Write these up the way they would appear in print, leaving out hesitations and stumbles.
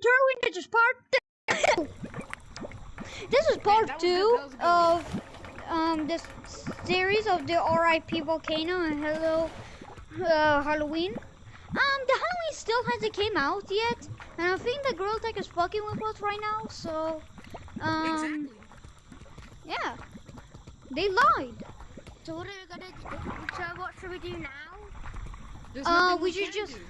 Turtle Ninjas part 2. This is part 2 of this series of the RIP Volcano and Hello Halloween. The Halloween still hasn't came out yet, and I think the girl tech is fucking with us right now. So, Exactly. yeah, they lied. So what are we gonna do? So what should we do now? There's nothing We should can just. do.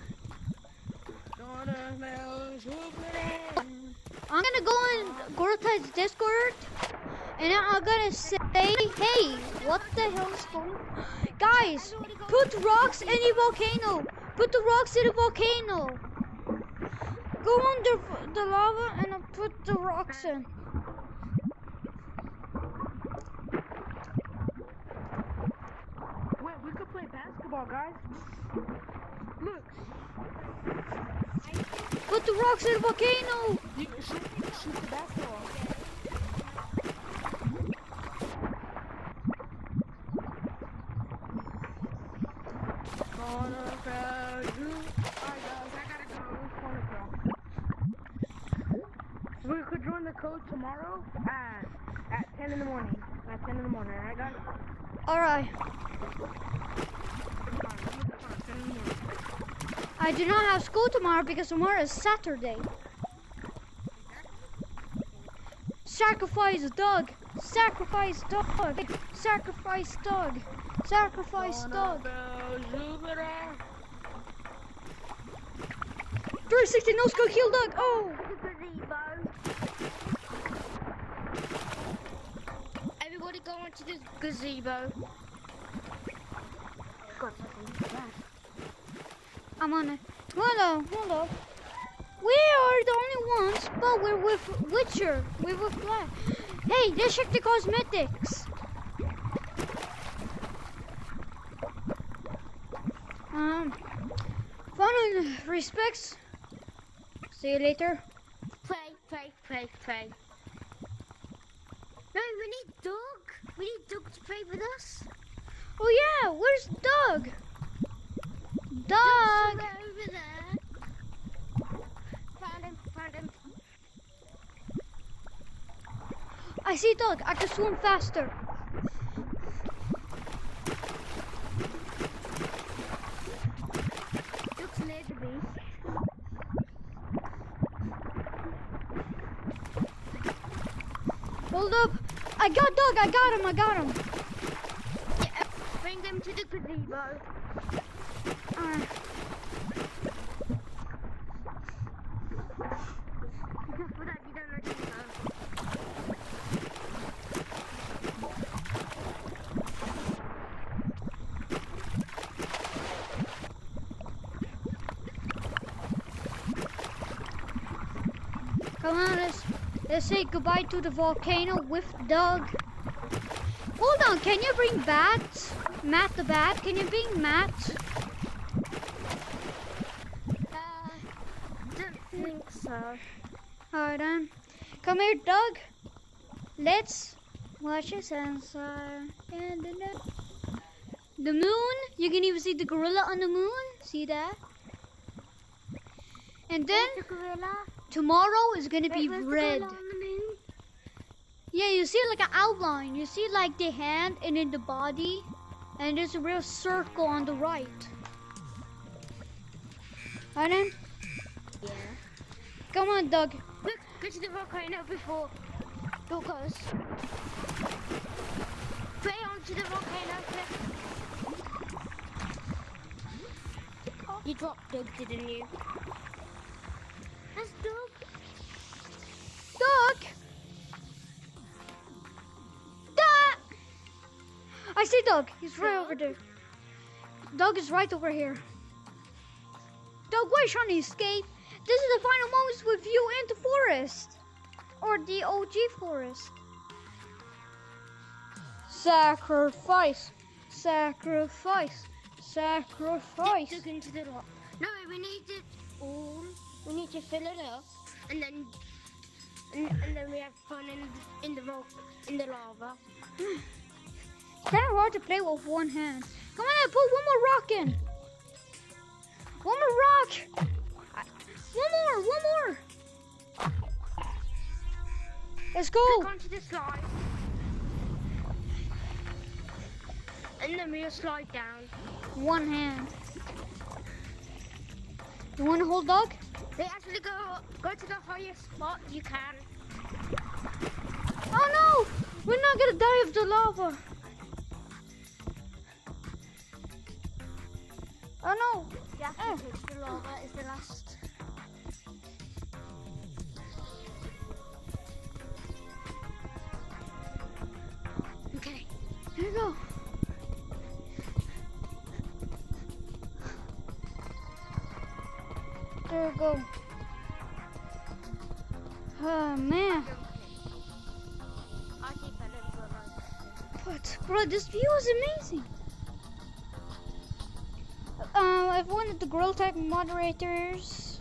I'm gonna go in Gorta's Discord, and I'm gonna say, hey, what the hell is going on? Guys, put rocks in the volcano. Put the rocks in the volcano. Go under the lava and I'll put the rocks in. Wait, we could play basketball, guys. Look. Put the rocks in the volcano. You shoot the basketball. Alright guys, I gotta go. We could join the code tomorrow at 10 in the morning. At 10 in the morning, alright guys? Alright. I do not have school tomorrow because tomorrow is Saturday. Sacrifice dog. Sacrifice dog. Sacrifice dog. Sacrifice dog. 360 no scope kill dog. Oh. Everybody go into the gazebo. I'm on it. Hold up. We are the only ones, but we're with Witcher. We're with Black. Hey, let's check the cosmetics. Fun and respects. See you later. Pray. No, we need Doug. We need Doug to pray with us. Oh yeah, where's Doug? Doug! Doug's over there. Found him. I see Doug. I can swim faster. Doug's near the beach. Hold up. I got Doug. I got him. Yeah, bring him to the gazebo. Just for that, you don't know gazebo. Come on, let's say goodbye to the volcano with Doug. Hold on, can you bring Bat? Matt the Bat? Can you bring Matt? Don't think so. Alright then. Come here, Doug. Let's watch a sunset in the moon. You can even see the gorilla on the moon. See that? And then Where's the gorilla? tomorrow is gonna be Where's the red. gorilla on the moon? Yeah, you see like an outline. You see like the hand and then the body. And there's a real circle on the right. Alright then? Yeah. Come on, Doug. Look, go to the volcano before Doug goes. Pray onto the volcano. You dropped Doug, didn't you? That's Doug. Doug! Doug! I see Doug. He's right over there. Doug is right over here. Doug, why are you trying to escape? This is the final moments with you in the forest. Or the OG forest. Sacrifice. Sacrifice. Sacrifice. Doug into the rock. No, we need it all. We need to fill it up, and then we have fun in the lava. It's kind of hard to play with one hand. Come on, put one more rock in. One more rock. One more. Let's go. Click onto the slide. And then we'll slide down. One hand. You want to hold dog? They actually go to the highest spot you can. Oh no! We're not gonna die of the lava. Oh no! Yeah, the lava is the last. Okay. Here you go. There we go. Oh man. I keep it in the light. But bro, this view is amazing. If one of the Grill Tech moderators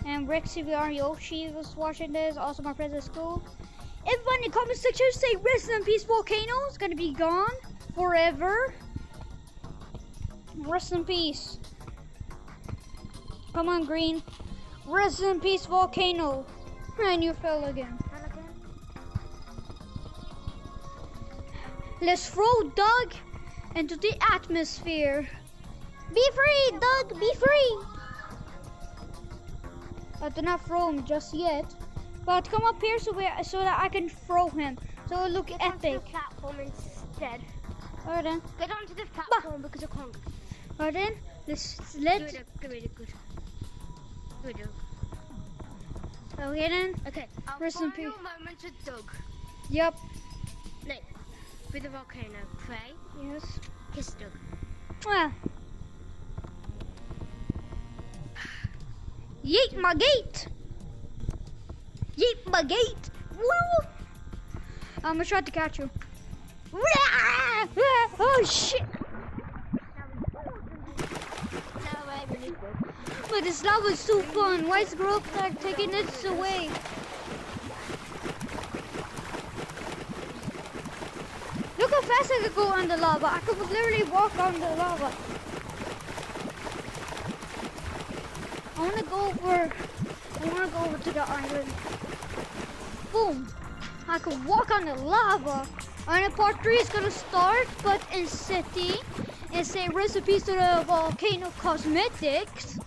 and Rex CVR Yoshi was watching this, also my friends at school. Everyone in the comment section say rest in peace Volcano. It's gonna be gone forever. Rest in peace. Come on, Green. Rest in peace Volcano. And you fell again. Let's throw Doug into the atmosphere. Be free, Doug, be free. I do not throw him just yet, but come up here so that I can throw him. So it'll look Get epic. onto the platform instead. Alright then. Get onto the platform because I can't. Alright then. Let's Give it good. Okay then. Okay. Our Rest in final peace. moment with Doug. Yep. No. With the volcano. Pray. Yes. Kiss Doug. Ah. Yeet my gate. Yeet my gate. Woo. I'm gonna try to catch you. Oh shit. No way, we need Doug. But this lava is so fun. Why is Grove Tag taking it away? Look how fast I could go on the lava. I could literally walk on the lava. I wanna go over to the island. Boom. I could walk on the lava. And part 3 is gonna start, but in city. And say recipes to the Volcano Cosmetics.